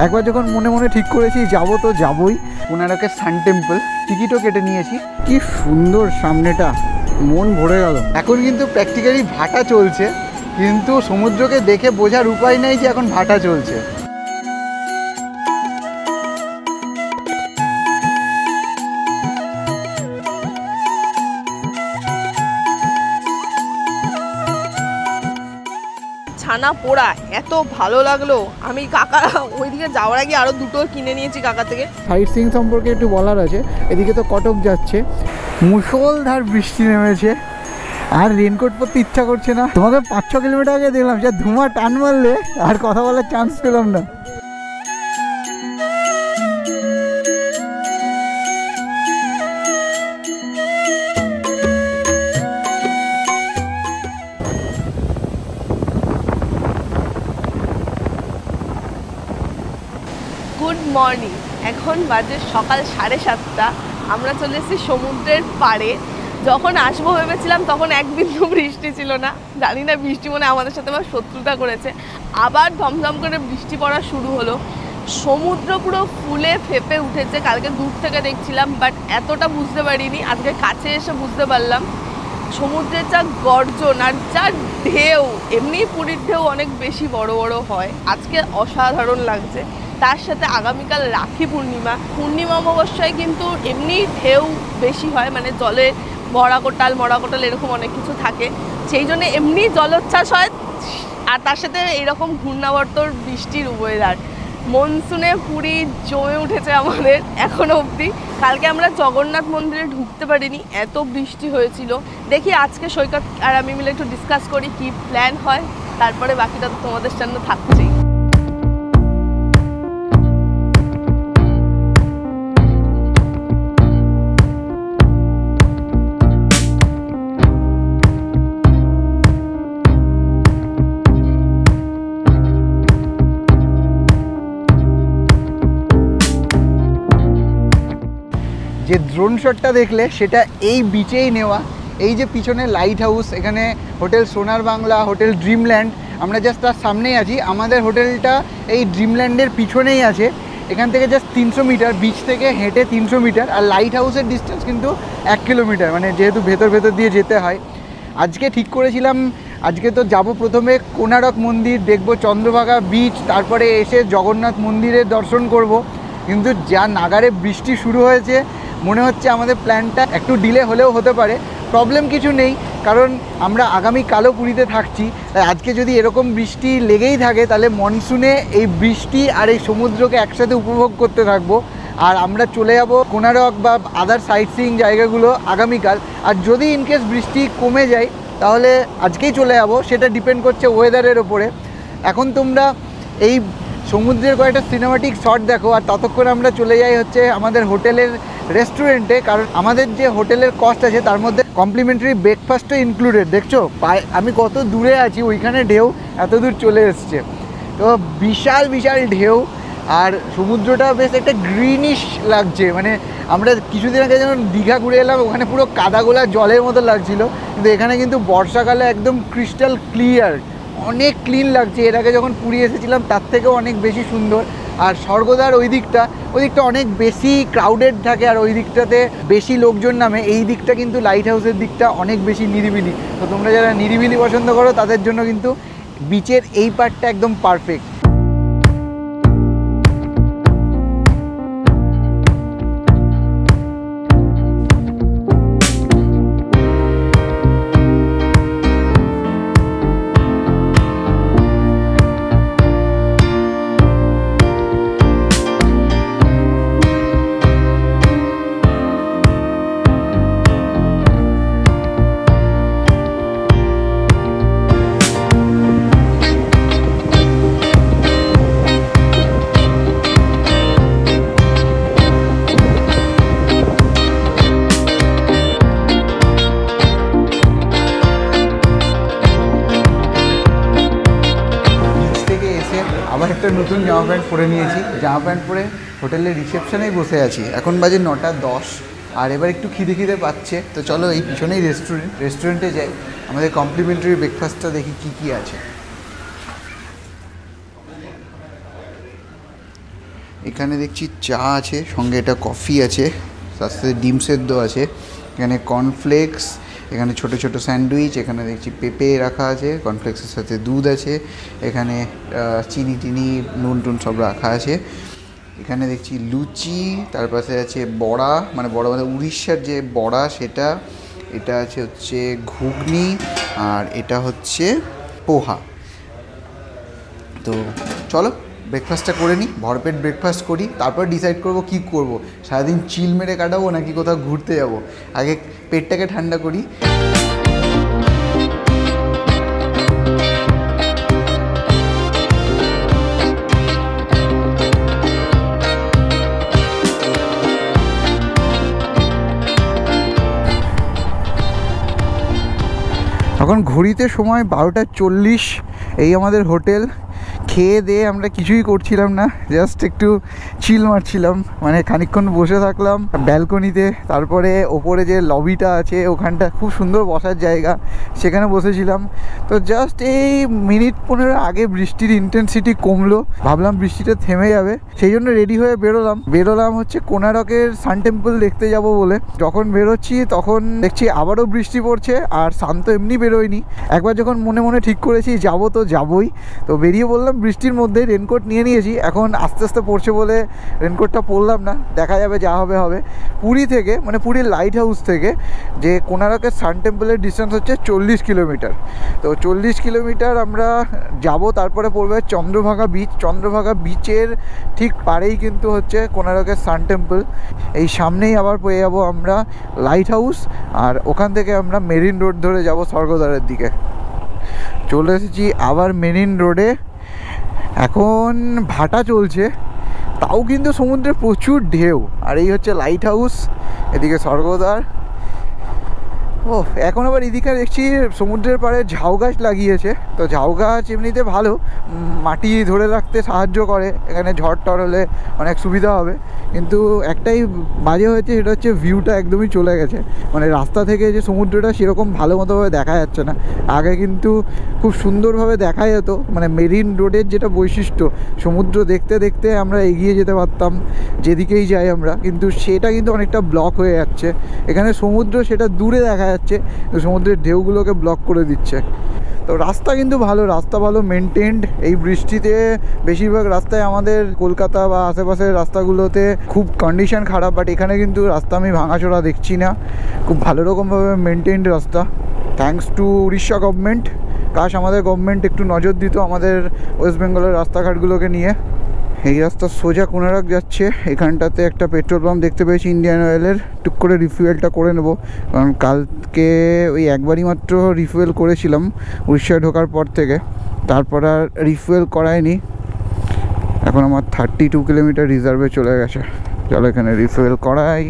একবার যখন মনে মনে ঠিক করেছি যাবো তো যাবই। কোনারকের সান টেম্পল টিকিটও কেটে নিয়েছি। কি সুন্দর সামনেটা, মন ভরে গেল। এখন কিন্তু প্র্যাকটিক্যালি ভাটা চলছে, কিন্তু সমুদ্রকে দেখে বোঝার উপায় নেই যে এখন ভাটা চলছে। ছানা পোড়া এত ভালো লাগলো, আমি কাকা ওইদিকে যাওয়ার আগে আরো দুটো কিনে নিয়েছি কাকা থেকে। সাইট সিইং সম্পর্কে একটু বলার আছে। এদিকে তো কটক যাচ্ছে, মুষলধার বৃষ্টি নেমেছে, আর রেনকোট পরতে ইচ্ছা করছে না। তোমাকে 5-6 কিলোমিটার আগে দেখলাম যা ধুমা টান মারলে আর কথা বলার চান্স পেলাম না। গুড মর্নিং, এখন বাজে সকাল 7:30। আমরা চলে এসেছি সমুদ্রের পাড়ে। যখন আসবো ভেবেছিলাম তখন এক বিন্দু বৃষ্টি ছিল না। জানি না বৃষ্টি মনে আমাদের সাথে আবার শত্রুতা করেছে। আবার ধমধম করে বৃষ্টি পড়া শুরু হলো। সমুদ্র পুরো ফুলে ফেপে উঠেছে। কালকে দূর থেকে দেখছিলাম, বাট এতটা বুঝতে পারিনি, আজকে কাছে এসে বুঝতে পারলাম। সমুদ্রের যা গর্জন আর যা ঢেউ, এমনি পুরীর ঢেউ অনেক বেশি বড় বড় হয়, আজকে অসাধারণ লাগছে। তার সাথে আগামীকাল রাখি পূর্ণিমা অমাবস্যায় কিন্তু এমনি ঢেউ বেশি হয়, মানে জলে মরা কোটাল এরকম অনেক কিছু থাকে, সেই জন্য এমনি জলোচ্ছ্বাস হয়। আর তার সাথে এইরকম ঘূর্ণাবর্তর বৃষ্টির ওয়েদার, মনসুনে পুরী জমে উঠেছে আমাদের এখনো অবধি। কালকে আমরা জগন্নাথ মন্দিরে ঢুকতে পারিনি, এত বৃষ্টি হয়েছিল। দেখি আজকে সৈকত আর আমি মিলে একটু ডিসকাস করি কি প্ল্যান হয়, তারপরে বাকিটা তো তোমাদের সামনে থাকছেই। যে ড্রোন শটটা দেখলে সেটা এই বিচেই নেওয়া। এই যে পিছনে লাইট হাউস, এখানে হোটেল সোনার বাংলা, হোটেল ড্রিমল্যান্ড, আমরা জাস্ট তার সামনেই আছি। আমাদের হোটেলটা এই ড্রিমল্যান্ডের পিছনেই আছে। এখান থেকে জাস্ট 300 মিটার, বিচ থেকে হেঁটে 300 মিটার। আর লাইট হাউসের ডিস্টেন্স কিন্তু 1 কিলোমিটার, মানে যেহেতু ভেতর দিয়ে যেতে হয়। আজকে ঠিক করেছিলাম আজকে তো যাব প্রথমে কোনারক মন্দির দেখব, চন্দ্রভাগা বিচ, তারপরে এসে জগন্নাথ মন্দিরের দর্শন করব। কিন্তু যা নাগারে বৃষ্টি শুরু হয়েছে, মনে হচ্ছে আমাদের প্ল্যানটা একটু ডিলে হলেও হতে পারে। প্রবলেম কিছু নেই, কারণ আমরা আগামীকালও পুরীতে থাকছি। তাই আজকে যদি এরকম বৃষ্টি লেগেই থাকে, তাহলে মনসুনে এই বৃষ্টি আর এই সমুদ্রকে একসাথে উপভোগ করতে থাকবো। আর আমরা চলে যাব কোনারক বা আদার সাইট সিইং জায়গাগুলো আগামীকাল। আর যদি ইনকেস বৃষ্টি কমে যায় তাহলে আজকেই চলে যাব, সেটা ডিপেন্ড করছে ওয়েদারের ওপরে। এখন তোমরা এই সমুদ্রের কয়েকটা সিনেমাটিক শট দেখো, আর ততক্ষণ আমরা চলে যাই হচ্ছে আমাদের হোটেলের রেস্টুরেন্টে। কারণ আমাদের যে হোটেলের কস্ট আছে তার মধ্যে কমপ্লিমেন্টারি ব্রেকফাস্টও ইনক্লুডেড। দেখছো আমি কত দূরে আছি, ওইখানে ঢেউ এত দূর চলে এসছে। তো বিশাল বিশাল ঢেউ, আর সমুদ্রটা বেশ একটা গ্রিনিশ লাগছে। মানে আমরা কিছুদিন আগে যেমন দীঘা ঘুরে এলাম, ওখানে পুরো কাদাগোলা জলের মতো লাগছিল, কিন্তু এখানে কিন্তু বর্ষাকালে একদম ক্রিস্টাল ক্লিয়ার, অনেক ক্লিন লাগছে। এর আগে যখন পুরী এসেছিলাম তার থেকেও অনেক বেশি সুন্দর। আর স্বর্গদ্বার ওই দিকটা অনেক বেশি ক্রাউডেড থাকে, আর ওই দিকটাতে বেশি লোকজন নামে। এই দিকটা কিন্তু লাইট হাউসের দিকটা অনেক বেশি নিরিবিলি। তো তোমরা যারা নিরিবিলি পছন্দ করো তাদের জন্য কিন্তু বিচের এই পার্টটা একদম পারফেক্ট। আবার একটা নতুন জামা প্যান্ট পরে নিয়েছি। জামা প্যান্ট পরে হোটেলের রিসেপশনেই বসে আছি। এখন বাজে 9:10, আর এবার একটু খিদে পাচ্ছে। তো চলো এই পিছনেই রেস্টুরেন্টে যাই, আমাদের কমপ্লিমেন্টারি ব্রেকফাস্টটা দেখি কি আছে। এখানে দেখছি চা আছে, সঙ্গে এটা কফি আছে, তার সাথে ডিম সেদ্ধ আছে, এখানে কর্নফ্লেক্স, এখানে ছোট ছোট স্যান্ডউইচ, এখানে দেখছি পেঁপে রাখা আছে, কর্নফ্লেক্সের সাথে দুধ আছে, এখানে চিনি টিনি নুন টুন সব রাখা আছে। এখানে দেখছি লুচি, তার পাশে আছে বড়া, মানে বড়া মানে উড়িষ্যার যে বড়া সেটা, এটা আছে হচ্ছে ঘুগনি, আর এটা হচ্ছে পোহা। তো চলো ব্রেকফাস্টটা করে নিই, ভরপেট ব্রেকফাস্ট করি, তারপর ডিসাইড করব কি করব, সারাদিন চিল মেরে কাটাবো নাকি কোথাও ঘুরতে যাব। আগে পেটটাকে ঠান্ডা করি। এখন ঘড়িতে সময় 12:40, এই আমাদের হোটেল। খেয়ে দিয়ে আমরা কিছুই করছিলাম না, জাস্ট একটু চিল মারছিলাম, মানে খানিকক্ষণ বসে থাকলাম ব্যালকনিতে, তারপরে ওপরে যে লবিটা আছে ওখানটা খুব সুন্দর বসার জায়গা, সেখানে বসেছিলাম। তো জাস্ট এই মিনিট 15 আগে বৃষ্টির ইন্টেন্সিটি কমলো, ভাবলাম বৃষ্টিটা থেমে যাবে, সেই জন্য রেডি হয়ে বেরোলাম হচ্ছে কোনারকের সান টেম্পল দেখতে যাব বলে। যখন বেরোচ্ছি তখন দেখছি আবারও বৃষ্টি পড়ছে, আর সান তো এমনি বেরোয়নি, একবার যখন মনে মনে ঠিক করেছি যাবো তো যাবোই, তো বেরিয়ে বললাম বৃষ্টির মধ্যে। রেনকোট নিয়ে নিয়েছি, এখন আস্তে আস্তে পড়ছে বলে রেনকোটটা পরলাম না, দেখা যাবে যা হবে হবে। পুরী থেকে, মানে পুরীর লাইট হাউস থেকে যে কোনারকের সান টেম্পলের ডিস্টেন্স হচ্ছে 40 কিলোমিটার। তো 40 কিলোমিটার আমরা যাব, তারপরে পড়বে চন্দ্রভাগা বিচ। চন্দ্রভাগা বিচের ঠিক পাড়েই কিন্তু হচ্ছে কোনারকের সান টেম্পল। এই সামনেই আবার পেয়ে যাবো আমরা লাইট হাউস, আর ওখান থেকে আমরা মেরিন রোড ধরে যাব স্বর্গদ্বারের দিকে। চলে এসেছি আবার মেরিন রোডে, এখন ভাটা চলছে, তাও কিন্তু সমুদ্রে প্রচুর ঢেউ। আর এই হচ্ছে লাইট হাউস, এদিকে স্বর্গদ্বার। ও এখন আবার এদিকে দেখছি সমুদ্রের পাড়ে ঝাউ গাছ লাগিয়েছে। তো ঝাউ গাছ এমনিতে ভালো, মাটি ধরে রাখতে সাহায্য করে, এখানে ঝড় টড় হলে অনেক সুবিধা হবে। কিন্তু একটাই বাজে হয়েছে, সেটা হচ্ছে ভিউটা একদমই চলে গেছে, মানে রাস্তা থেকে যে সমুদ্রটা সেরকম ভালো মতোভাবে দেখা যাচ্ছে না। আগে কিন্তু খুব সুন্দরভাবে দেখা যেত, মানে মেরিন রোডের যেটা বৈশিষ্ট্য, সমুদ্র দেখতে দেখতে আমরা এগিয়ে যেতে পারতাম যেদিকেই যাই আমরা, কিন্তু সেটা কিন্তু অনেকটা ব্লক হয়ে যাচ্ছে। এখানে সমুদ্র সেটা দূরে দেখা যাচ্ছে, সমুদ্রের ঢেউগুলোকে ব্লক করে দিচ্ছে। তো রাস্তা কিন্তু ভালো, রাস্তা ভালো মেনটেন্ড। এই বৃষ্টিতে বেশিরভাগ রাস্তায় আমাদের কলকাতা বা আশেপাশের রাস্তাগুলোতে খুব কন্ডিশন খারাপ, বাট এখানে কিন্তু রাস্তা আমি ভাঙাচোরা দেখছি না, খুব ভালো রকমভাবে মেনটেন্ড রাস্তা, থ্যাঙ্কস টু উড়িষ্যা গভর্নমেন্ট। কাশ আমাদের গভর্নমেন্ট একটু নজর দিত আমাদের ওয়েস্ট বেঙ্গলের রাস্তাঘাটগুলোকে নিয়ে। এই রাস্তা সোজা কোনারক যাচ্ছে, এখানটাতে একটা পেট্রোল পাম্প দেখতে পেয়েছি ইন্ডিয়ান অয়েলের, টুক করে রিফুয়েলটা করে নেব, কারণ কালকে ওই একবারই মাত্র রিফুয়েল করেছিলাম উড়িষ্যায় ঢোকার পর থেকে, তারপর আর রিফুয়েল করায়নি। এখন আমার 32 কিলোমিটার রিজার্ভে চলে গেছে, চলো এখানে রিফুয়েল করাই।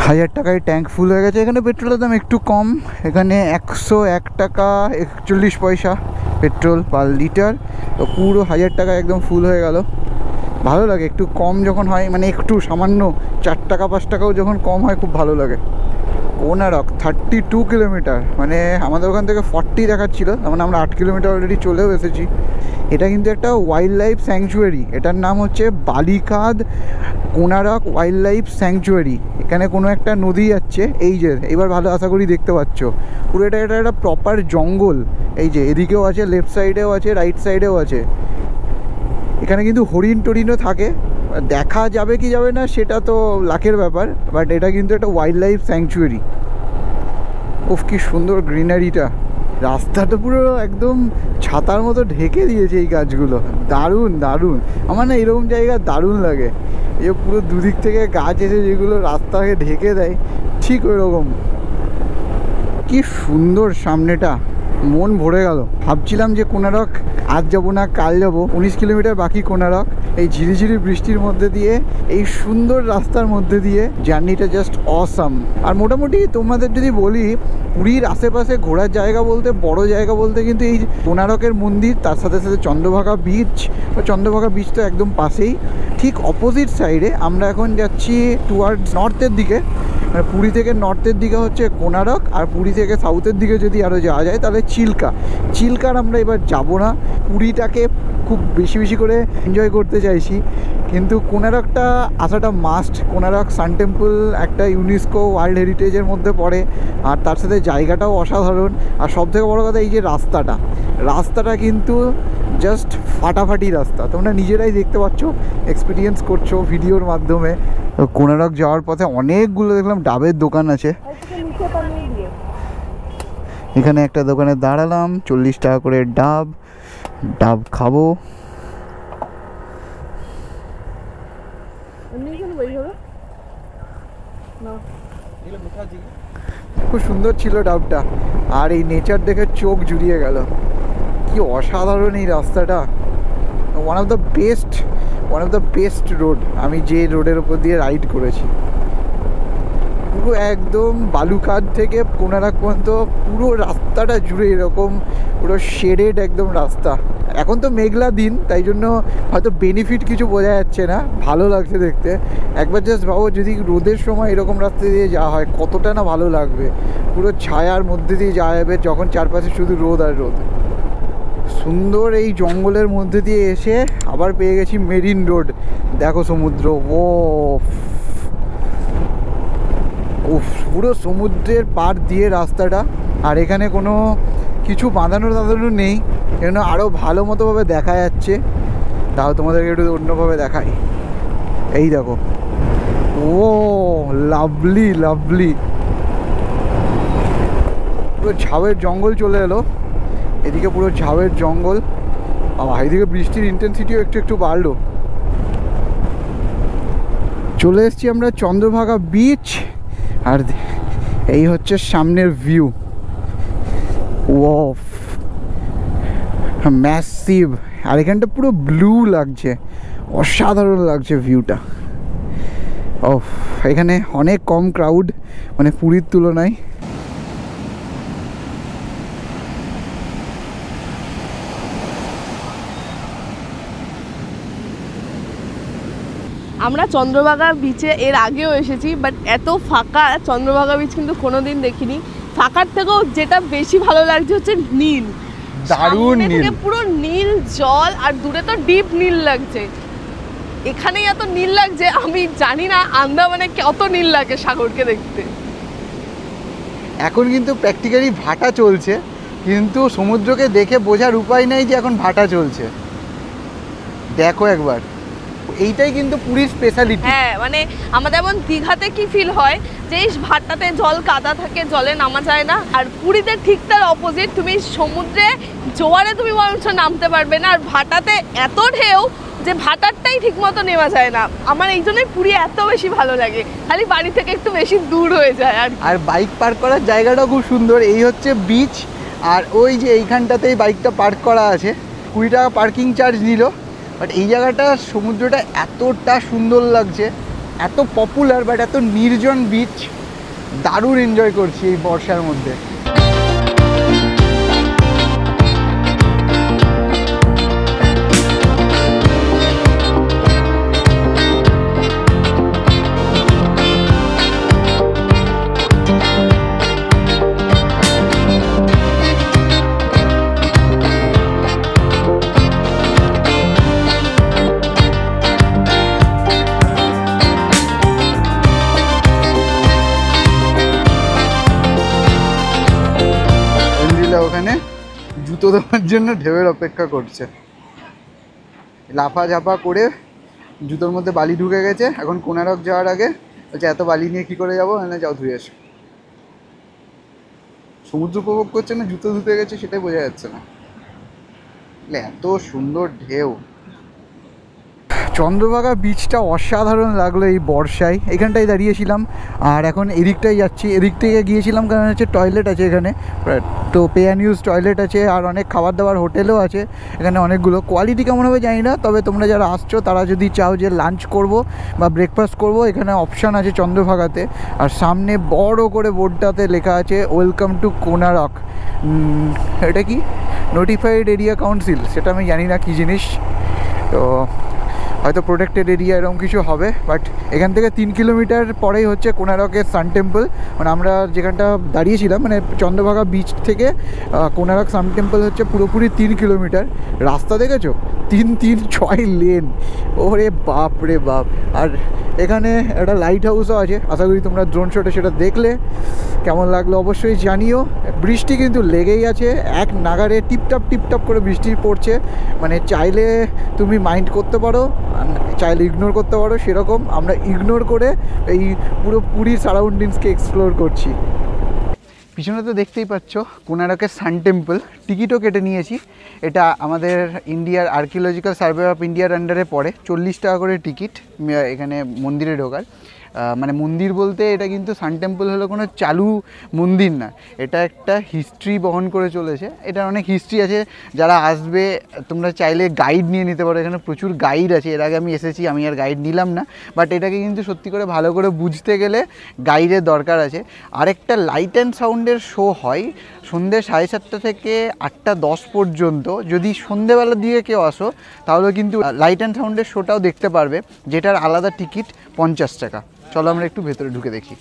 1000 টাকায় ট্যাঙ্ক ফুল হয়ে গেছে। এখানে পেট্রোলের দাম একটু কম, এখানে 101 টাকা 41 পয়সা পেট্রোল পার লিটার। তো পুরো 1000 টাকা একদম ফুল হয়ে গেল। ভালো লাগে একটু কম যখন হয়, মানে একটু সামান্য 4 টাকা 5 টাকাও যখন কম হয় খুব ভালো লাগে। কোনারক 32 কিলোমিটার, মানে আমাদের ওখান থেকে 40 দেখাচ্ছিল, মানে আমরা 8 কিলোমিটার অলরেডি চলেও এসেছি। এটা কিন্তু একটা ওয়াইল্ড লাইফ স্যাংচুয়ারি, এটার নাম হচ্ছে বালিখাদ কোনারক ওয়াইল্ড লাইফ স্যাংচুয়ারি। এখানে কোনো একটা নদী যাচ্ছে, এই যে এবার ভালো আশা করি দেখতে পাচ্ছ, পুরো এটা একটা প্রপার জঙ্গল। এই যে এদিকেও আছে, লেফট সাইডেও আছে, রাইট সাইডেও আছে। এখানে কিন্তু হরিণ টরিনও থাকে, দেখা যাবে কি যাবে না সেটা তো লাখের ব্যাপার, বাট এটা কিন্তু একটা ওয়াইল্ড লাইফ স্যাংচুয়ারি। উফ কি সুন্দর গ্রিনারিটা, রাস্তাটা পুরো একদম ছাতার মতো ঢেকে দিয়েছে এই গাছগুলো, দারুণ দারুণ। আমার না এরকম জায়গা দারুণ লাগে, এই পুরো দুদিক থেকে গাছ এসে যেগুলো রাস্তাকে ঢেকে দেয়, ঠিক ওই রকম। কি সুন্দর সামনেটা, মন ভরে গেল। ভাবছিলাম যে কোনারক আজ যাবো না কাল যাবো, 19 কিলোমিটার বাকি কোনারক। এই ঝিরিঝিরি বৃষ্টির মধ্যে দিয়ে, এই সুন্দর রাস্তার মধ্যে দিয়ে জার্নিটা জাস্ট অসাম। আর মোটামুটি তোমাদের যদি বলি, পুরীর আশেপাশে ঘোরার জায়গা বলতে, বড় জায়গা বলতে কিন্তু এই কোনারকের মন্দির, তার সাথে সাথে চন্দ্রভাগা বিচ। চন্দ্রভাগা বিচ তো একদম পাশেই। ঠিক অপোজিট সাইডে আমরা এখন যাচ্ছি টুয়ার্ডস নর্থের দিকে, মানে পুরী থেকে নর্থের দিকে হচ্ছে কোনারক, আর পুরী থেকে সাউথের দিকে যদি আরও যাওয়া যায় তাহলে চিল্কা। চিল্কার আমরা এবার যাব না, পুরীটাকে খুব বেশি বেশি করে এনজয় করতে চাইছি, কিন্তু কোনারকটা আসাটা মাস্ট। কোনারক সান টেম্পল একটা ইউনেস্কো ওয়ার্ল্ড হেরিটেজের মধ্যে পড়ে, আর তার সাথে জায়গাটাও অসাধারণ। আর সবথেকে বড় কথা এই যে রাস্তাটা কিন্তু জাস্ট ফাটাফাটি রাস্তা, তোমরা নিজেরাই দেখতে পাচ্ছ, এক্সপিরিয়েন্স করছো ভিডিওর মাধ্যমে। কোনারক যাওয়ার পথে অনেকগুলো দেখলাম ডাবের দোকান আছে। এখানে একটা দোকানে দাঁড়ালাম, 40 টাকা করে ডাব খাবো। খুব সুন্দর ছিল ডাবটা, আর এই নেচার দেখে চোখ জুড়িয়ে গেল। কি অসাধারণ এই রাস্তাটা, one of the best road আমি যে রোডের ওপর দিয়ে রাইড করেছি। পুরো একদম বালুকাট থেকে কোনারক পর্যন্ত পুরো রাস্তাটা জুড়ে এরকম পুরো শেডেড একদম রাস্তা। এখন তো মেঘলা দিন, তাই জন্য হয়তো বেনিফিট কিছু বোঝা যাচ্ছে না, ভালো লাগছে দেখতে। একবার জাস্ট ভাবো যদি রোদের সময় এরকম রাস্তা দিয়ে যাওয়া হয় কতটা না ভালো লাগবে। পুরো ছায়ার মধ্যে দিয়ে যাওয়া যাবে যখন চারপাশে শুধু রোদ আর রোদ। সুন্দর এই জঙ্গলের মধ্যে দিয়ে এসে আবার পেয়ে গেছি মেরিন রোড। দেখো সমুদ্র, ও পুরো সমুদ্রের পাড় দিয়ে রাস্তাটা। আর এখানে কোনো কিছু বাঁধানো নেই, কেন আরও ভালো মতোভাবে দেখা যাচ্ছে। তাও তোমাদেরকে একটু অন্যভাবে দেখাই। এই দেখো, ও লাভলি পুরো ঝাউয়ের জঙ্গল চলে এলো, এদিকে পুরো ঝাউয়ের জঙ্গল। এদিকে বৃষ্টির ইন্টেন্সিটিও একটু বাড়লো। চলে এসেছি আমরা চন্দ্রভাগা বিচ, আর এই হচ্ছে সামনের ভিউ। ওয়াও ম্যাসিভ, আর এখানটা পুরো ব্লু লাগছে, অসাধারণ লাগছে ভিউটা। এখানে অনেক কম ক্রাউড, মানে পুরীর তুলনায়। আমরা চন্দ্রভাগা বিচে এর আগেও এসেছি, বাট এত ফাঁকা চন্দ্রভাগা বিচ কিন্তু কোনোদিন দেখিনি। ফাঁকার থেকেও যেটা বেশি ভালো লাগছে হচ্ছে নীল, দারুণ নীল, পুরো নীল জল, আর দূরে তো ডিপ নীল লাগছে। এখানেই এত নীল লাগছে, আমি জানি না আন্দামানে কত নীল লাগে সাগরকে দেখতে। এখন কিন্তু প্র্যাকটিক্যালি ভাটা চলছে, কিন্তু সমুদ্রকে দেখে বোঝার উপায় নেই যে এখন ভাটা চলছে। দেখো একবার, এইটাই কিন্তু পুরীর স্পেশালিটি। হ্যাঁ, মানে আমাদের যেমন দীঘাতে কি ফিল হয় যে ভাটাতে জল কাদা থাকে, জলে নামা যায় না, আর পুরীতে ঠিক তার অপোজিট। তুমি সমুদ্রে জোয়ারে তুমি বরঞ্চ নামতে পারবে না, আর ভাটাতে এত ঢেউ যে ভাটারটাই ঠিক মতো নেওয়া যায় না। আমার এই জন্যই পুরী এত বেশি ভালো লাগে, খালি বাড়ি থেকে একটু বেশি দূর হয়ে যায়। আর বাইক পার্ক করার জায়গাটাও খুব সুন্দর। এই হচ্ছে বিচ, আর ওই যে এইখানটাতেই বাইকটা পার্ক করা আছে। 20 টাকা পার্কিং চার্জ নিল, বাট এই জায়গাটা সমুদ্রটা এতটা সুন্দর লাগছে, এত পপুলার, বাট এত নির্জন বিচ। দারুণ এনজয় করছি এই বর্ষার মধ্যে। ওখানে জুতো দেওয়ার জন্য ঢেউয়ের অপেক্ষা করছে, লাফা ঝাপা করে জুতোর মধ্যে বালি ঢুকে গেছে। এখন কোনারক যাওয়ার আগে বলছে এত বালি নিয়ে কি করে যাবো, না যাও ধুয়ে এসো। সমুদ্র উপভোগ করছে না জুতো ধুতে গেছে সেটাই বোঝা যাচ্ছে না, এত সুন্দর ঢেউ। চন্দ্রভাগা বিচটা অসাধারণ লাগলো এই বর্ষায়। এখানটায় দাঁড়িয়েছিলাম, আর এখন এদিকটাই যাচ্ছি। এদিক থেকে গিয়েছিলাম কারণ হচ্ছে টয়লেট আছে এখানে, তো পে অ্যান্ড ইউজ টয়লেট আছে, আর অনেক খাবার দাবার হোটেলও আছে এখানে অনেকগুলো। কোয়ালিটি কেমন হবে জানি না, তবে তোমরা যারা আসছো তারা যদি চাও যে লাঞ্চ করব বা ব্রেকফাস্ট করব, এখানে অপশান আছে চন্দ্রভাগাতে। আর সামনে বড় করে বোর্ডটাতে লেখা আছে ওয়েলকাম টু কোনারক। এটা কি নোটিফাইড এরিয়া কাউন্সিল, সেটা আমি জানি না কী জিনিস। তো হয়তো প্রোটেক্টেড এরিয়া এরকম কিছু হবে। বাট এখান থেকে 3 কিলোমিটার পরেই হচ্ছে কোনারকের সান টেম্পল। মানে আমরা যেখানটা দাঁড়িয়েছিলাম, মানে চন্দ্রভাগা বিচ থেকে কোনারক সান টেম্পল হচ্ছে পুরোপুরি 3 কিলোমিটার। রাস্তা দেখেছো, 3-3-6 লেন, ওরে বাপ রে বাপ। আর এখানে একটা লাইট হাউসও আছে, আশা করি তোমরা ড্রোন শটে সেটা দেখলে। কেমন লাগলো অবশ্যই জানিও। বৃষ্টি কিন্তু লেগেই আছে, এক নাগারে টিপটাপ করে বৃষ্টি পড়ছে। মানে চাইলে তুমি মাইন্ড করতে পারো, চাইলে ইগনোর করতে পারো, সেরকম আমরা ইগনোর করে এই পুরো পুরীর সারাউন্ডিংসকে এক্সপ্লোর করছি। পিছনে তো দেখতেই পাচ্ছ কোনারকের সান টেম্পল। টিকিটও কেটে নিয়েছি। এটা আমাদের ইন্ডিয়ার আর্কিওলজিক্যাল সার্ভে অফ ইন্ডিয়ার আন্ডারে পড়ে। 40 টাকা করে টিকিট এখানে মন্দিরে ঢোকার। মানে মন্দির বলতে এটা কিন্তু সান টেম্পল হলো কোনো চালু মন্দির না, এটা একটা হিস্ট্রি বহন করে চলেছে। এটার অনেক হিস্ট্রি আছে। যারা আসবে তোমরা চাইলে গাইড নিয়ে নিতে পারো, এখানে প্রচুর গাইড আছে। এর আগে আমি এসেছি, আমি আর গাইড নিলাম না। বাট এটাকে কিন্তু সত্যি করে ভালো করে বুঝতে গেলে গাইডের দরকার আছে। আরেকটা লাইট অ্যান্ড সাউন্ডের শো হয় সন্ধ্যে 7:30 থেকে 8:10 পর্যন্ত। যদি সন্ধ্যেবেলার দিকে কেউ আসো তাহলে কিন্তু লাইট অ্যান্ড সাউন্ডের শোটাও দেখতে পারবে, যেটার আলাদা টিকিট 50 টাকা। চলো আমরা একটু ভেতরে ঢুকে দেখি।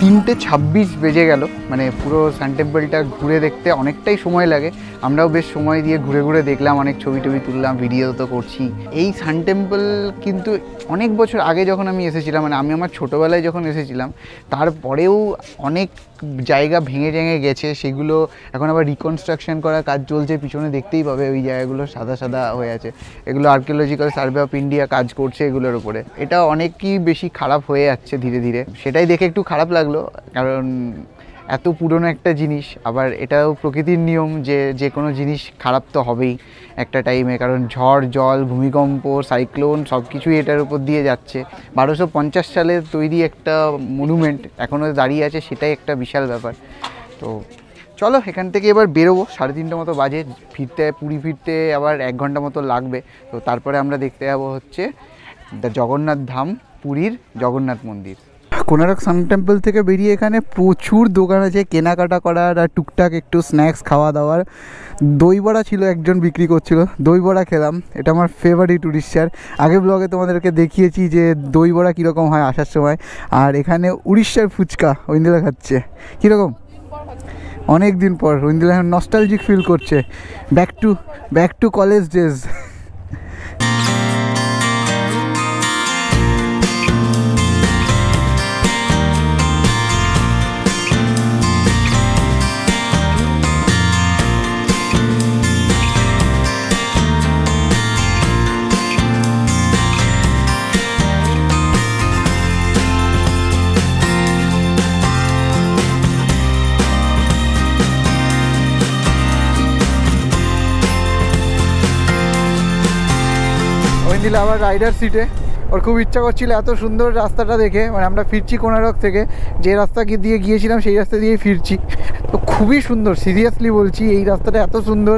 তিনটে 26 বেজে গেল। মানে পুরো সান টেম্পলটা ঘুরে দেখতে অনেকটাই সময় লাগে। আমরাও বেশ সময় দিয়ে ঘুরে ঘুরে দেখলাম, অনেক ছবি টবি তুললাম, ভিডিও তো করছি। এই সান টেম্পল কিন্তু অনেক বছর আগে যখন আমি এসেছিলাম, মানে আমি আমার ছোটোবেলায় যখন এসেছিলাম, তারপরেও অনেক জায়গা ভেঙে ভেঙে গেছে। সেগুলো এখন আবার রিকনস্ট্রাকশন করার কাজ চলছে, পিছনে দেখতেই পাবে ওই জায়গাগুলো সাদা সাদা হয়ে আছে। এগুলো আর্কিওলজিক্যাল সার্ভে অফ ইন্ডিয়া কাজ করছে এগুলোর উপরে। এটা অনেকই বেশি খারাপ হয়ে যাচ্ছে ধীরে ধীরে, সেটাই দেখে একটু খারাপ লাগলো। কারণ এত পুরনো একটা জিনিস, আবার এটাও প্রকৃতির নিয়ম যে কোনো জিনিস খারাপ তো হবেই একটা টাইমে। কারণ ঝড়, জল, ভূমিকম্প, সাইক্লোন সব কিছুই এটার উপর দিয়ে যাচ্ছে। 1250 সালে তৈরি একটা মনুমেন্ট এখনও দাঁড়িয়ে আছে, সেটাই একটা বিশাল ব্যাপার। তো চলো এখান থেকে এবার বেরোবো, 3:30 মতো বাজে। পুরী ফিরতে আবার 1 ঘন্টা মতো লাগবে। তো তারপরে আমরা দেখতে যাবো হচ্ছে জগন্নাথ ধাম, পুরীর জগন্নাথ মন্দির। কোনারক সান টেম্পল থেকে বেরিয়ে এখানে প্রচুর দোকান আছে কেনাকাটা করার, আর টুকটাক একটু স্ন্যাক্স খাওয়া দাওয়ার। দই বড়া ছিল, একজন বিক্রি করছিল, দই বড়া খেলাম। এটা আমার ফেভারিট উড়িষ্যার। আগে ব্লগে তোমাদেরকে দেখিয়েছি যে দই বড়া কীরকম হয় আসার সময়। আর এখানে উড়িষ্যার ফুচকা ঐন্দিলা খাচ্ছে। কীরকম? অনেক দিন পর ঐন্দিলা নস্টালজিক ফিল করছে, ব্যাক টু কলেজ ডেজ। আবার রাইডার সিটে, ওর খুব ইচ্ছা করছিল এত সুন্দর রাস্তাটা দেখে। মানে আমরা ফিরছি কোনারক থেকে, যে রাস্তা দিয়ে গিয়েছিলাম সেই রাস্তা দিয়ে ফিরছি। তো খুবই সুন্দর, সিরিয়াসলি বলছি, এই রাস্তাটা এত সুন্দর।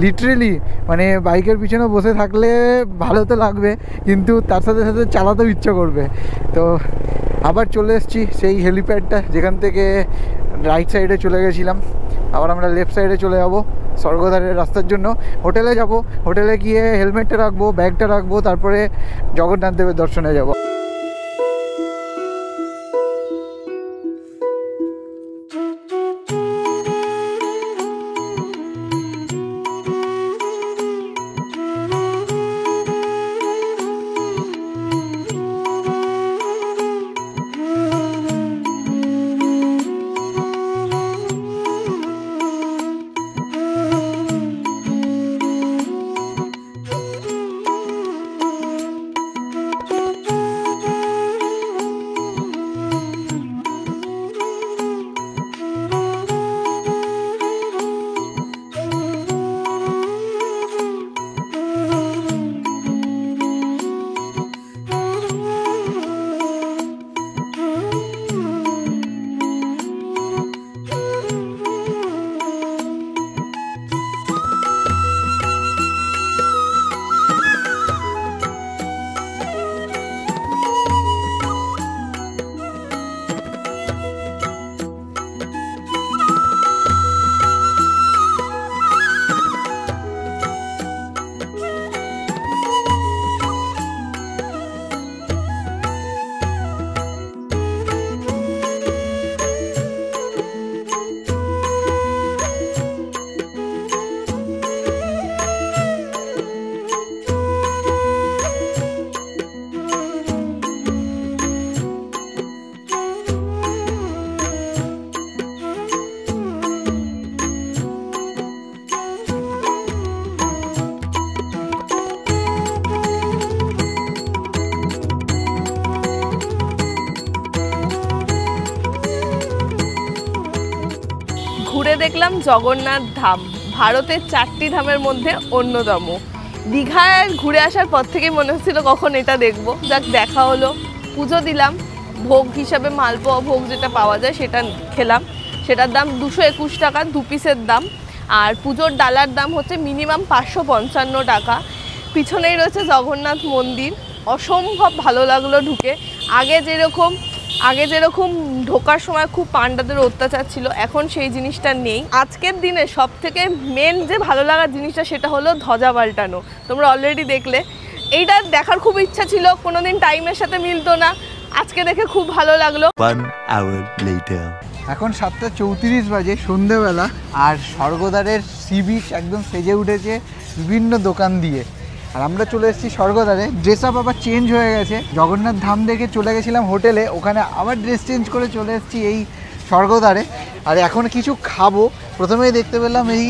লিটারেলি মানে বাইকের পিছনে বসে থাকলে ভালো তো লাগবে, কিন্তু তার সাথে সাথে চালাতেও ইচ্ছা করবে। তো আবার চলে এসেছি সেই হেলিপ্যাডটা যেখান থেকে রাইট সাইডে চলে গেছিলাম। আবার আমরা লেফট সাইডে চলে যাব স্বর্গদ্বারের রাস্তার জন্য। হোটেলে যাব, হোটেলে গিয়ে হেলমেটটা রাখবো, ব্যাগটা রাখবো, তারপরে জগন্নাথ দেবের দর্শনে যাব। দেখলাম জগন্নাথ ধাম, ভারতের 4টি ধামের মধ্যে অন্যতম। দীঘায় ঘুরে আসার পর থেকেই মনে হচ্ছিল কখন এটা দেখবো, যাক দেখা হলো। পুজো দিলাম, ভোগ হিসাবে মালপোয়া ভোগ যেটা পাওয়া যায় সেটা খেলাম, সেটার দাম 221 টাকা 2 পিসের দাম। আর পুজোর ডালার দাম হচ্ছে মিনিমাম 555 টাকা। পিছনেই রয়েছে জগন্নাথ মন্দির, অসম্ভব ভালো লাগলো ঢুকে। আগে যেরকম ঢোকার সময় খুব পান্ডাদের অত্যাচার ছিল, এখন সেই জিনিসটা নেই। আজকের দিনে সব থেকে মেন যে ভালো লাগার জিনিসটা সেটা হলো ধ্বজা পাল্টানো। তোমরা অলরেডি দেখলে, এইটা দেখার খুব ইচ্ছা ছিল, কোনোদিন টাইমের সাথে মিলতো না, আজকে দেখে খুব ভালো লাগলো। এখন 7:34 বাজে, সন্ধেবেলা, আর স্বর্গদ্বারের সি বিচ একদম সেজে উঠেছে বিভিন্ন দোকান দিয়ে। আর আমরা চলে এসেছি স্বর্গদ্বারে। ড্রেস আপ আবার চেঞ্জ হয়ে গেছে, জগন্নাথ ধাম দেখে চলে গেছিলাম হোটেলে, ওখানে আবার ড্রেস চেঞ্জ করে চলে এসেছি এই স্বর্গদ্বারে। আর এখন কিছু খাবো। প্রথমেই দেখতে পেলাম এই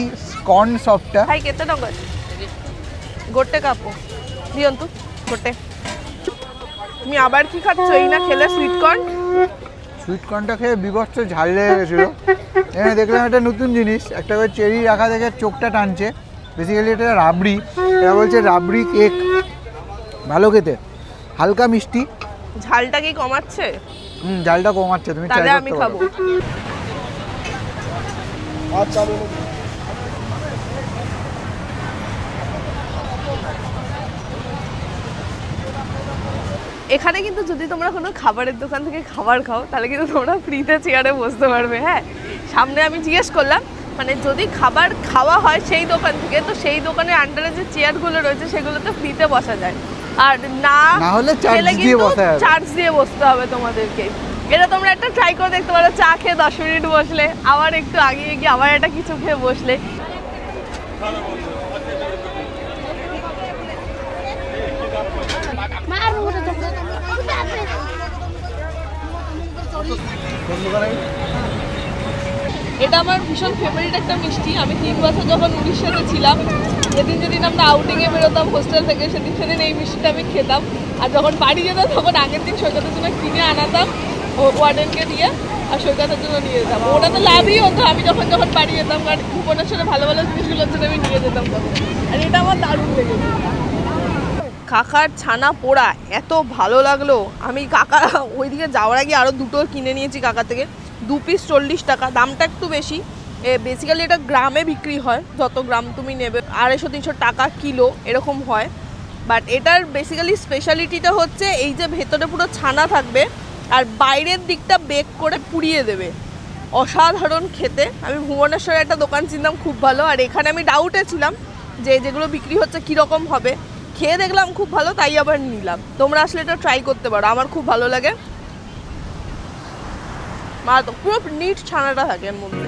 কর্ন সফটটা। ভাই কেতে টাকা গোটে কাপো দিয়ন্তু গোটে। তুমি আবার কি খাচ্ছ? এই না খেলে সুইট কর্ন? সুইট কর্নটা খেয়ে বিভৎস ঝাল লেগে গেছিলো। এখানে দেখলাম একটা নতুন জিনিস, একটা করে চেরি রাখা দেখে চোখটা টানছে। বেসিক্যালি এটা রাবড়ি, এরা বলছে রাবড়ি কেক, ভালো খেতে, হালকা মিষ্টি। ঝালটা কি কমাচ্ছে? ঝালটা কমাচ্ছে, তুমি তাহলে আমি খাবো। আচ্ছা, এখানে কিন্তু যদি তোমরা কোনো খাবারের দোকান থেকে খাবার খাও তাহলে কিন্তু তোমরা ফ্রিতে চেয়ারে বসতে পারবে। হ্যাঁ, সামনে আমি জিজ্ঞেস করলাম, মানে যদি খাবার খাওয়া হয় সেই দোকান থেকে, তো সেই দোকানের আন্ডারে যে চেয়ারগুলো রয়েছে সেগুলোতে ফ্রিতে বসা যায়, আর না হলে চার্জ দিয়ে বসতে হবে তোমাদেরকে। এটা তোমরা একটা ট্রাই করে দেখতে পারো। চা খেয়ে 10 মিনিট বসলে, আবার একটু আগিয়ে গিয়ে আবার একটা কিছু খেয়ে বসলে। এটা আমার ভীষণ ফেভারিট একটা মিষ্টি। আমি 3 বছর যখন উড়িষ্যাতে ছিলাম, যেদিন আমরা আউটিংয়ে বেরোতাম হোস্টেল থেকে, সেদিন এই মিষ্টিটা আমি খেতাম। আর যখন বাড়ি যেতাম তখন আগের দিন সৈকতের জন্য কিনে আনাতাম ওয়ার্ডেনকে দিয়ে, আর সৈকতের জন্য নিয়ে যেতাম। ওটা তো লাভই হতো, আমি যখন বাড়ি যেতাম, কারণ ভুবনেশ্বরে ভালো ভালো জিনিসগুলোর জন্য আমি নিয়ে যেতাম তখন। আর এটা আমার দারুণ লেগেছে। কাকার ছানা পোড়া এত ভালো লাগলো, আমি কাকা ওইদিকে যাওয়ার আগে আরও 2টো কিনে নিয়েছি কাকা থেকে। 2 পিস 40 টাকা, দামটা একটু বেশি। বেসিক্যালি এটা গ্রামে বিক্রি হয়, যত গ্রাম তুমি নেবে 250-300 টাকা কিলো এরকম হয়। বাট এটার বেসিক্যালি স্পেশালিটিটা হচ্ছে এই যে ভেতরে পুরো ছানা থাকবে আর বাইরের দিকটা বেক করে পুড়িয়ে দেবে, অসাধারণ খেতে। আমি ভুবনেশ্বরে একটা দোকান চিনতাম খুব ভালো, আর এখানে আমি ডাউটে ছিলাম যে যেগুলো বিক্রি হচ্ছে কীরকম হবে। খেয়ে দেখলাম খুব ভালো, তাই আবার নিলাম। তোমরা আসলে এটা ট্রাই করতে পারো, আমার খুব ভালো লাগে। পুরো নিট ছানাটা থাকে এর মধ্যে।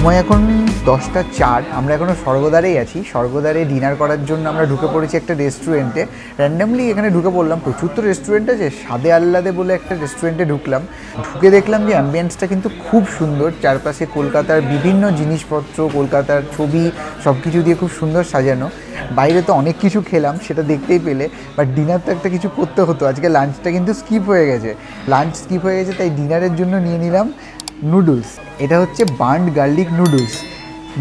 সময় এখন 10টা 4। আমরা এখনও স্বর্গদ্বারেই আছি। স্বর্গদ্বারে ডিনার করার জন্য আমরা ঢুকে পড়েছি একটা রেস্টুরেন্টে। র্যান্ডামলি এখানে ঢুকে পড়লাম, প্রচুর তো রেস্টুরেন্ট আছে। স্বাদে আহ্লাদে বলে একটা রেস্টুরেন্টে ঢুকলাম। ঢুকে দেখলাম যে অ্যাম্বিয়েন্সটা কিন্তু খুব সুন্দর, চারপাশে কলকাতার বিভিন্ন জিনিসপত্র, কলকাতার ছবি, সব কিছু দিয়ে খুব সুন্দর সাজানো। বাইরে তো অনেক কিছু খেলাম, সেটা দেখতেই পেলে, বাট ডিনার তো একটা কিছু করতে হতো। আজকে লাঞ্চটা কিন্তু স্কিপ হয়ে গেছে, তাই ডিনারের জন্য নিয়ে নিলাম নুডলস। এটা হচ্ছে বার্নড গার্লিক নুডলস,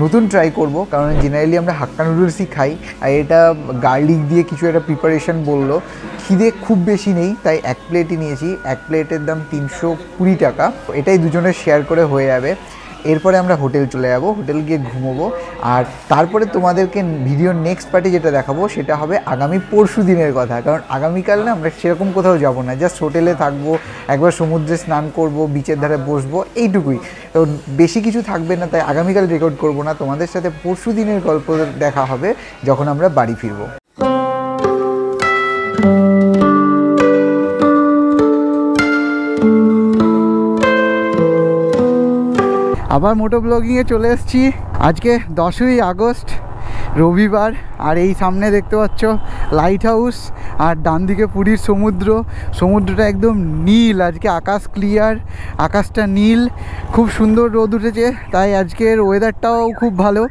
নতুন ট্রাই করব, কারণ জেনারেলি আমরা হাক্কা নুডলসই খাই, আর এটা গার্লিক দিয়ে কিছু একটা প্রিপারেশন বললো। খিদে খুব বেশি নেই, তাই 1 প্লেটই নিয়েছি। 1 প্লেটের দাম 320 টাকা। এটাই দুজনের শেয়ার করে হয়ে যাবে। এরপরে আমরা হোটেল চলে যাব, হোটেল গিয়ে ঘুমোবো, আর তারপরে তোমাদেরকে ভিডিওর নেক্সট পার্টে যেটা দেখাবো সেটা হবে আগামী পরশু দিনের কথা। কারণ আগামীকাল না আমরা সেরকম কোথাও যাব না, জাস্ট হোটেলে থাকবো, একবার সমুদ্রে স্নান করব, বিচের ধারে বসবো, এইটুকুই। তো বেশি কিছু থাকবে না, তাই আগামীকাল রেকর্ড করব না। তোমাদের সাথে পরশু দিনের গল্প দেখা হবে যখন আমরা বাড়ি ফিরবো। আবার মোটো ব্লগিংয়ে চলে এসেছি। আজকে 10ই আগস্ট, রবিবার, আর এই সামনে দেখতে পাচ্ছ লাইট হাউস, আর ডান দিকে পুরীর সমুদ্র। সমুদ্রটা একদম নীল, আজকে আকাশ ক্লিয়ার, আকাশটা নীল, খুব সুন্দর রোদ উঠেছে, তাই আজকের ওয়েদারটাও খুব ভালো।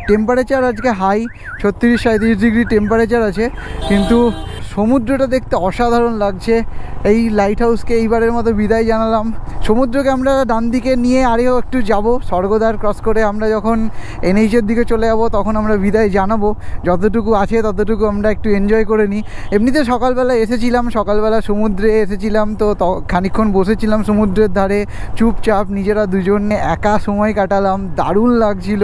টেম্পারেচার আজকে হাই, 36-37 ডিগ্রি টেম্পারেচার আছে, কিন্তু সমুদ্রটা দেখতে অসাধারণ লাগছে। এই লাইট হাউসকে এইবারের মতো বিদায় জানালাম। সমুদ্রকে আমরা ডান দিকে নিয়ে আরেও একটু যাব, স্বর্গদ্বার ক্রস করে আমরা যখন এনএইচের দিকে চলে যাব তখন আমরা বিদায় জানাবো। যতটুকু আছে ততটুকু আমরা একটু এনজয় করে নিই। এমনিতে সকালবেলা এসেছিলাম, সকালবেলা সমুদ্রে এসেছিলাম, তো খানিকক্ষণ বসেছিলাম সমুদ্রের ধারে চুপচাপ, নিজেরা দুজনে একা সময় কাটালাম, দারুণ লাগছিল।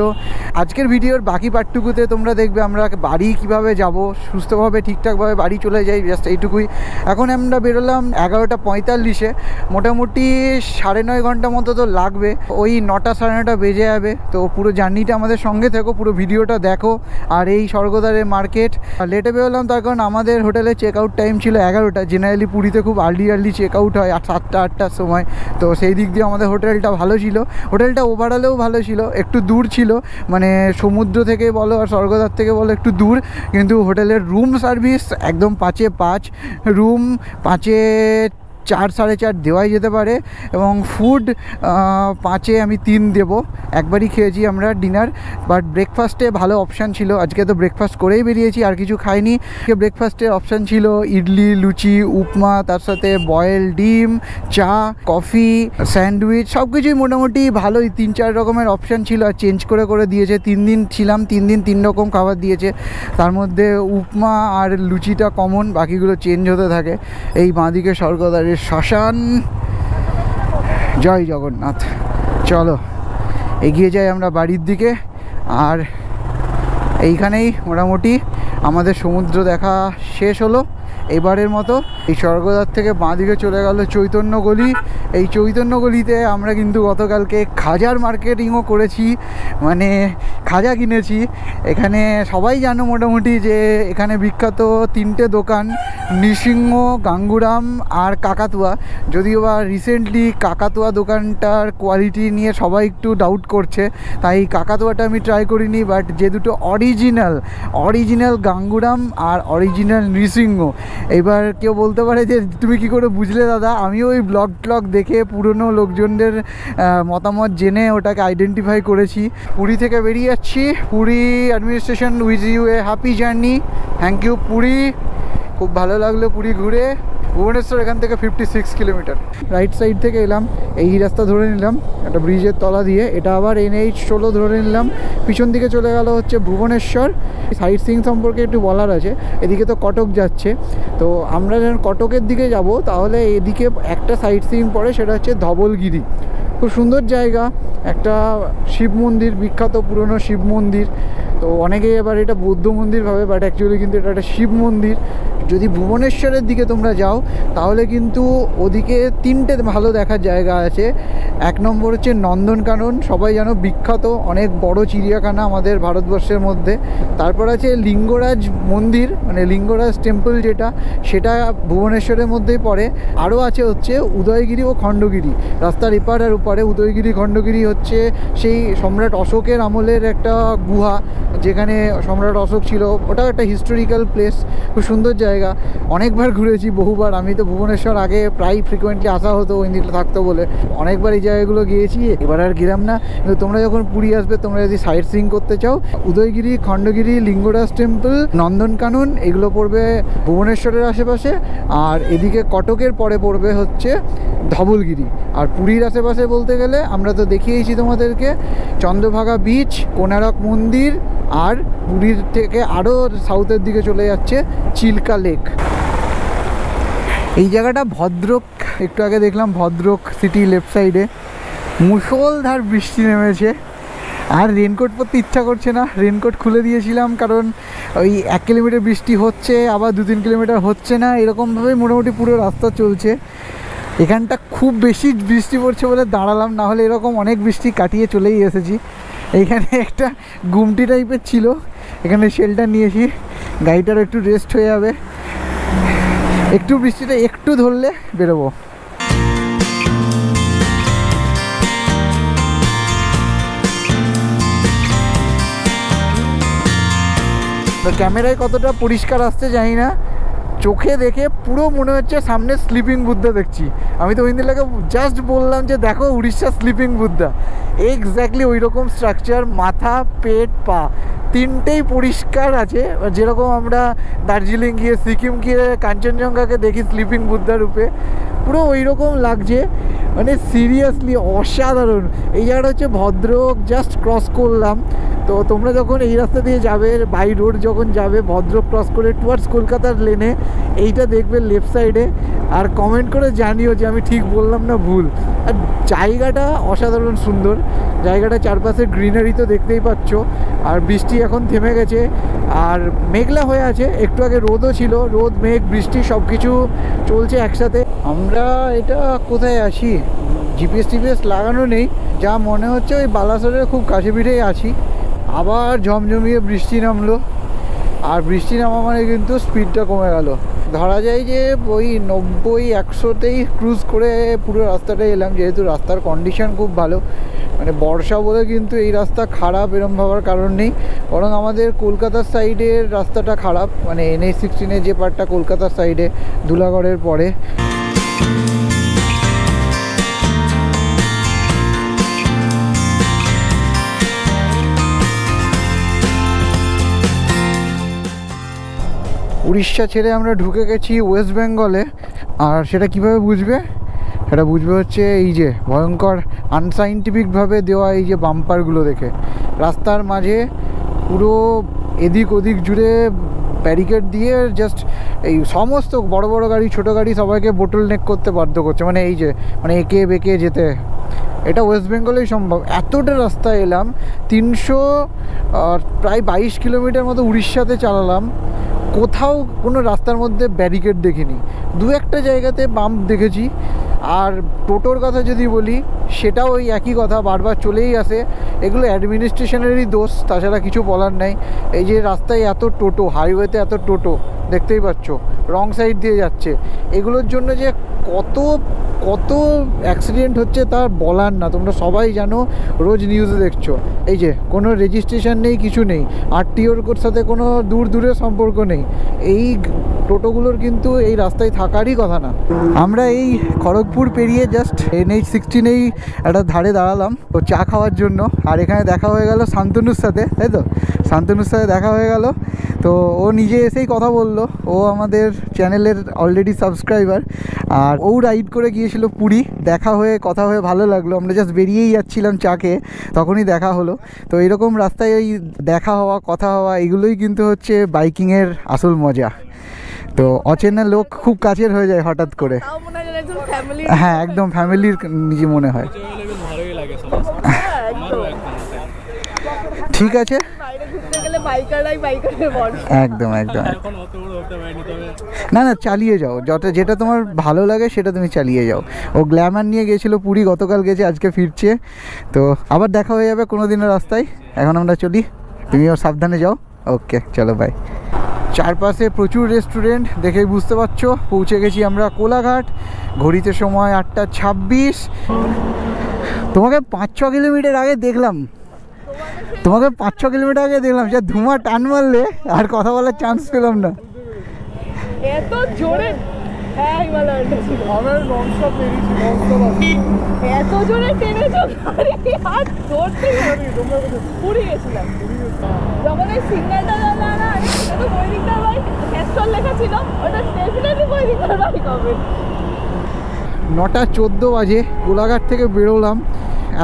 আজকের ভিডিওর বাকি পার্টটুকুতে তোমরা দেখবে আমরা বাড়ি কিভাবে যাব, সুস্থভাবে ঠিকঠাকভাবে বাড়ি চলে যাই, জাস্ট এইটুকুই। এখন আমরা বেরোলাম 11:45-এ, মোটামুটি 9.5 ঘন্টা মতো তো লাগবে, ওই 9টা 9:30 বেজে যাবে। তো পুরো জার্নিটা আমাদের সঙ্গে থেকো, পুরো ভিডিওটা দেখো। আর এই স্বর্গদ্বারের মার্কেট লেটে বেরোলাম, তার কারণ আমাদের হোটেলে চেক আউট টাইম ছিল 11টা। জেনারেলি পুরীতে খুব আর্লি চেক আউট হয় 7টা-8টার সময়, তো সেই দিক দিয়ে আমাদের হোটেলটা ভালো ছিল। হোটেলটা ওভারঅলেও ভালো ছিল, একটু দূর ছিল, মানে সমুদ্র থেকে বলো আর স্বর্গদ্বার থেকে বলো একটু দূর, কিন্তু হোটেলের রুম সার্ভিস একদম 5-এ 5, রুম 5-এ 4-4.5 দেওয়াই যেতে পারে, এবং ফুড 5-এ আমি 3 দেবো। একবারই খেয়েছি আমরা ডিনার, বাট ব্রেকফাস্টে ভালো অপশান ছিল। আজকে তো ব্রেকফাস্ট করেই বেরিয়েছি, আর কিছু খাইনি। ব্রেকফাস্টের অপশান ছিল ইডলি, লুচি, উপমা, তার সাথে বয়েল ডিম, চা, কফি, স্যান্ডউইচ, সব কিছুই মোটামুটি ভালোই। 3-4 রকমের অপশান ছিল, আর চেঞ্জ করে দিয়েছে। 3 দিন ছিলাম, 3 দিন 3 রকম খাবার দিয়েছে। তার মধ্যে উপমা আর লুচিটা কমন, বাকিগুলো চেঞ্জ হতে থাকে। এই বাঁদিকে স্বর্গদ্বারের শ্মশান। জয় জগন্নাথ। চলো এগিয়ে যাই আমরা বাড়ির দিকে। আর এইখানেই মোটামুটি আমাদের সমুদ্র দেখা শেষ হলো এবারের মতো। এই স্বর্গদ্বার থেকে বাঁদিকে চলে গেল চৈতন্য গলি। এই চৈতন্য গলিতে আমরা কিন্তু গতকালকে খাজার মার্কেটিংও করেছি, মানে খাজা কিনেছি। এখানে সবাই জানো মোটামুটি যে এখানে বিখ্যাত 3টে দোকান, নৃসিংহ, গাঙ্গুরাম আর কাকাতুয়া। যদিও বা রিসেন্টলি কাকাতুয়া দোকানটার কোয়ালিটি নিয়ে সবাই একটু ডাউট করছে, তাই কাকাতুয়াটা আমি ট্রাই করিনি। বাট যে দুটো অরিজিনাল গাঙ্গুরাম আর অরিজিনাল নৃসিংহ, এবার কেউ বলতে পারে যে তুমি কি করে বুঝলে দাদা? আমিও ওই ব্লগ দেখে পুরনো লোকজনদের মতামত জেনে ওটাকে আইডেন্টিফাই করেছি। পুরী থেকে বেরিয়ে যাচ্ছি। Puri administration wish you a happy journey. Thank you Puri, খুব ভালো লাগলো পুরী ঘুরে। ভুবনেশ্বর এখান থেকে 56 কিলোমিটার। রাইট সাইড থেকে এলাম, এই রাস্তা ধরে নিলাম একটা ব্রিজের তলা দিয়ে, এটা আবার NH 16 ধরে নিলাম। পিছন দিকে চলে গেল হচ্ছে ভুবনেশ্বর। সাইট সিইং সম্পর্কে একটু বলার আছে। এদিকে তো কটক যাচ্ছে, তো আমরা যখন কটকের দিকে যাব তাহলে এদিকে একটা সাইট সিইং পড়ে, সেটা হচ্ছে ধবলগিরি। খুব সুন্দর জায়গা, একটা শিব মন্দির, বিখ্যাত পুরনো শিব মন্দির। তো অনেকেই এবার এটা বৌদ্ধ মন্দির ভাবে, বাট অ্যাকচুয়ালি কিন্তু এটা একটা শিব মন্দির। যদি ভুবনেশ্বরের দিকে তোমরা যাও তাহলে কিন্তু ওদিকে 3টে ভালো দেখার জায়গা আছে। 1 নম্বর হচ্ছে নন্দনকানন, সবাই জানো বিখ্যাত, অনেক বড় চিড়িয়াখানা আমাদের ভারতবর্ষের মধ্যে। তারপর আছে লিঙ্গরাজ মন্দির, মানে লিঙ্গরাজ টেম্পল, সেটা ভুবনেশ্বরের মধ্যেই পড়ে। আরও আছে হচ্ছে উদয়গিরি ও খণ্ডগিরি, রাস্তার এপার আর ওপারে। উদয়গিরি, খণ্ডগিরি হচ্ছে সেই সম্রাট অশোকের আমলের একটা গুহা, যেখানে সম্রাট অশোক ছিল। ওটাও একটা হিস্টোরিক্যাল প্লেস, খুব সুন্দর জায়গা। অনেকবার ঘুরেছি, বহুবার। আমি তো ভুবনেশ্বর আগে প্রায় ফ্রিকোয়েন্টলি আসা হতো ওই দিকে থাকতো বলে, অনেকবার এই জায়গাগুলো গিয়েছি, এবার আর গেলাম না। কিন্তু তোমরা যখন পুরী আসবে, তোমরা যদি সাইট সিইং করতে চাও, উদয়গিরি, খণ্ডগিরি, লিঙ্গরাজ টেম্পল, নন্দনকানন, এগুলো পড়বে ভুবনেশ্বরের আশেপাশে। আর এদিকে কটকের পরে পড়বে হচ্ছে ধবলগিরি। আর পুরীর আশেপাশে বলতে গেলে আমরা তো দেখিয়েছি তোমাদেরকে চন্দ্রভাগা বিচ, কোনারক মন্দির, আর পুরীর থেকে আরও সাউথের দিকে চলে যাচ্ছে চিল্কা লেক। এই জায়গাটা ভদ্রক, একটু আগে দেখলাম ভদ্রক সিটি লেফট সাইডে। মুষলধার বৃষ্টি নেমেছে, আর রেনকোট পরতে ইচ্ছা করছে না। রেনকোট খুলে দিয়েছিলাম কারণ ওই 1 কিলোমিটার বৃষ্টি হচ্ছে, আবার 2-3 কিলোমিটার হচ্ছে না, এরকমভাবেই মোটামুটি পুরো রাস্তা চলছে। এখানটা খুব বেশি বৃষ্টি পড়ছে বলে দাঁড়ালাম, না হলে এরকম অনেক বৃষ্টি কাটিয়ে চলেই এসেছি। এইখানে একটা গুমটি টাইপের ছিল, এখানে শেল্টার নিয়েছি, গাড়িটার একটু রেস্ট হয়ে যাবে। একটু বৃষ্টিটা একটু ধরলে বেরোবো। তো ক্যামেরায় কতটা পরিষ্কার আসছে জানি না, চোখে দেখে পুরো মনে হচ্ছে সামনে স্লিপিং বুদ্ধা দেখছি। আমি তো ওইদিনকে জাস্ট বললাম যে দেখো উড়িষ্যা স্লিপিং বুদ্ধা, এক্স্যাক্টলি ওই রকম স্ট্রাকচার, মাথা, পেট, পা তিনটেই পরিষ্কার আছে। যেরকম আমরা দার্জিলিং গিয়ে, সিকিম গিয়ে কাঞ্চনজঙ্ঘাকে দেখি স্লিপিং বুদ্ধা রূপে, পুরো ওই রকম লাগছে। মানে সিরিয়াসলি অসাধারণ। এই জায়গাটা হচ্ছে ভদ্রক, জাস্ট ক্রস করলাম। তো তোমরা যখন এই রাস্তা দিয়ে যাবে, বাই রোড যখন যাবে ভদ্রক ক্রস করে টুয়ার্ডস কলকাতার লেনে, এইটা দেখবে লেফট সাইডে। আর কমেন্ট করে জানিও যে আমি ঠিক বললাম না ভুল। আর জায়গাটা অসাধারণ সুন্দর, জায়গাটা চারপাশে গ্রিনারি তো দেখতেই পাচ্ছ। আর বৃষ্টি এখন থেমে গেছে, আর মেঘলা হয়ে আছে। একটু আগে রোদও ছিল, রোদ মেঘ বৃষ্টি সব কিছু চলছে একসাথে। আমরা এটা কোথায় আছি? জিপিএস লাগানো নেই, যা মনে হচ্ছে ওই বালাসরের খুব কাছে পিঠেই আছি। আবার ঝমঝমিয়ে বৃষ্টি নামলো, আর বৃষ্টি নামা মানে কিন্তু স্পিডটা কমে গেল। ধরা যায় যে ওই 90-100তেই ক্রুজ করে পুরো রাস্তাটা এলাম, যেহেতু রাস্তার কন্ডিশন খুব ভালো। মানে বর্ষা বলে কিন্তু এই রাস্তা খারাপ এরম ভাবার কারণ নেই, বরং আমাদের কলকাতার সাইডের রাস্তাটা খারাপ। মানে NH-16 যে পার্টটা কলকাতার সাইডে ধুলাগড়ের পরে। উড়িষ্যা ছেড়ে আমরা ঢুকে গেছি ওয়েস্ট বেঙ্গলে। আর সেটা কিভাবে বুঝবে? সেটা বুঝবে হচ্ছে এই যে ভয়ঙ্কর আনসাইন্টিফিকভাবে দেওয়া এই যে বাম্পারগুলো দেখে। রাস্তার মাঝে পুরো এদিক ওদিক জুড়ে ব্যারিকেড দিয়ে জাস্ট এই সমস্ত বড় বড় গাড়ি, ছোট গাড়ি সবাইকে বোটল নেক করতে বাধ্য করছে। মানে এই যে মানে এঁকে বেঁকে যেতে, এটা ওয়েস্ট বেঙ্গলেই সম্ভব। এতটা রাস্তা এলাম, 300 প্রায় 22 কিলোমিটার মতো উড়িষ্যাতে চালালাম, কোথাও কোনো রাস্তার মধ্যে ব্যারিকেড দেখিনি। দু একটা জায়গাতে বাম্প দেখেছি। আর টোটোর কথা যদি বলি, সেটাও ওই একই কথা, বারবার চলেই আসে। এগুলো অ্যাডমিনিস্ট্রেশনেরই দোষ, তাছাড়া কিছু বলার নেই। এই যে রাস্তায় এত টোটো, হাইওয়েতে এত টোটো দেখতেই পাচ্ছ, রং সাইড দিয়ে যাচ্ছে। এগুলোর জন্য যে কত কত অ্যাক্সিডেন্ট হচ্ছে তার বলার না। তোমরা সবাই জানো, রোজ নিউজে দেখছো। এই যে কোনো রেজিস্ট্রেশন নেই, কিছু নেই, RTOর সাথে কোনো দূরের সম্পর্ক নেই। এই টোটোগুলোর কিন্তু এই রাস্তায় থাকারই কথা না। আমরা এই খড়গপুর পেরিয়ে জাস্ট NH-16এই একটা ধারে দাঁড়ালাম তো চা খাওয়ার জন্য। আর এখানে দেখা হয়ে গেল শান্তনুর সাথে, তাই তো? শান্তনুর সাথে দেখা হয়ে গেল। তো ও নিজে এসেই কথা বললো, ও আমাদের চ্যানেলের অলরেডি সাবস্ক্রাইবার। আর ও রাইড করে গিয়েছিল পুরী, দেখা হয়ে কথা হয়ে ভালো লাগলো। আমরা জাস্ট বেরিয়েই যাচ্ছিলাম চা খেয়ে, তখনই দেখা হলো। তো এরকম রাস্তায় এই দেখা হওয়া, কথা হওয়া, এগুলোই কিন্তু হচ্ছে বাইকিংয়ের আসল মজা। তো অচেনা লোক খুব কাছের হয়ে যায় হঠাৎ করে। হ্যাঁ, একদম ফ্যামিলির নিজে মনে হয়। ঠিক আছে, একদম একদম। না না, চালিয়ে যাও, যেটা তোমার ভালো লাগে সেটা তুমি চালিয়ে যাও। ও গ্ল্যামার নিয়ে গেছিলো পুরী, গতকাল গেছে, আজকে ফিরছে। তো আবার দেখা হয়ে যাবে কোনো দিনের রাস্তায়। এখন আমরা চলি, তুমিও সাবধানে যাও। ওকে, চলো, বাই। চারপাশে প্রচুর রেস্টুরেন্ট, দেখেই বুঝতে পারছো। পৌঁছে গেছি আমরা কোলাঘাট, ঘড়িতে সময় 8:26। তোমাকে 5-6 কিলোমিটার আগে দেখলাম, যা ধুমা টান মারলে আর কথা বলার চান্স পেলাম না। এত জোরে এত জোরে টেনেছো গাড়ি, আর ধরতে পুরী গেছিলাম। যখন এই সিগন্যালটা জানলা না, এটা তো বৈদিকদার বাইক, ক্যাস্টল লেখা ছিল, ওটা ডেফিনেটলি বৈদিকদার বাইক হবে। 9:14 বাজে কোলাঘাট থেকে বেরোলাম।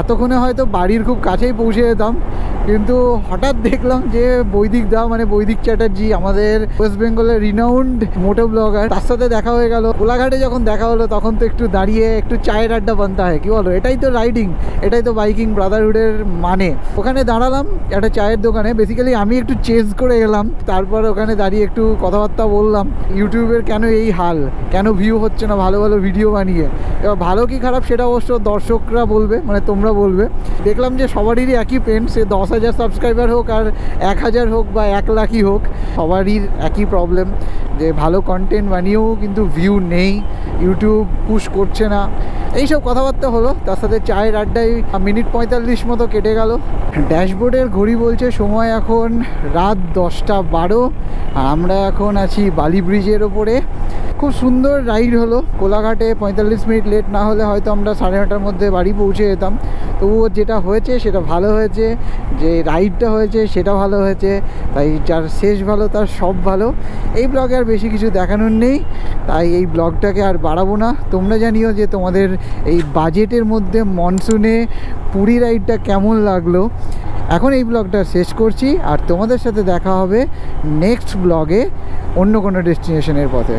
এতক্ষণে হয়তো বাড়ির খুব কাছেই পৌঁছে যেতাম, কিন্তু হঠাৎ দেখলাম যে বৈদিক দা মানে বৈদিক চ্যাটার্জি আমাদের ওয়েস্ট বেঙ্গলের রিনাউন্ড মোটো ব্লগার, তার সাথে দেখা হয়ে গেল। কোলাঘাটে যখন দেখা হলো তখন তো একটু দাঁড়িয়ে একটু চায়ের আড্ডা বানতে হয়, কি বলো? এটাই তো রাইডিং, এটাই তো বাইকিং ব্রাদারহুডের মানে। ওখানে দাঁড়ালাম একটা চায়ের দোকানে, বেসিক্যালি আমি একটু চেঞ্জ করে গেলাম, তারপর ওখানে দাঁড়িয়ে একটু কথাবার্তা বললাম ইউটিউবের কেন এই হাল, কেন ভিউ হচ্ছে না ভালো ভালো ভিডিও বানিয়ে। এবার ভালো কি খারাপ সেটা অবশ্য দর্শকরা বলবে, মানে তোমরা বলবে। দেখলাম যে সবারই একই পেন, সে 10,000 সাবস্ক্রাইবার হোক আর 1,000 হোক বা 1 লাখই হোক, সবারই একই প্রবলেম যে ভালো কন্টেন্ট বানিয়েও কিন্তু ভিউ নেই, ইউটিউব পুশ করছে না। এইসব কথাবার্তা হলো, তার সাথে চায়ের আড্ডায় মিনিট 45 মতো কেটে গেল। ড্যাশবোর্ডের ঘড়ি বলছে সময় এখন রাত 10:12, আর আমরা এখন আছি বালি ব্রিজের ওপরে। খুব সুন্দর রাইড হলো। কোলাঘাটে 45 মিনিট লেট না হলে হয়তো আমরা 9:30টার মধ্যে বাড়ি পৌঁছে যেতাম। তবুও যেটা হয়েছে সেটা ভালো হয়েছে, যে রাইডটা হয়েছে সেটা ভালো হয়েছে, তাই যার শেষ ভালো তার সব ভালো। এই ব্লগে আর বেশি কিছু দেখানোর নেই, তাই এই ব্লগটাকে আর বাড়াবো না। তোমরা জানিও যে তোমাদের এই বাজেটের মধ্যে মনসুনে পুরী রাইডটা কেমন লাগলো। এখন এই ব্লগটা শেষ করছি, আর তোমাদের সাথে দেখা হবে নেক্সট ব্লগে অন্য কোনো ডেস্টিনেশনের পথে।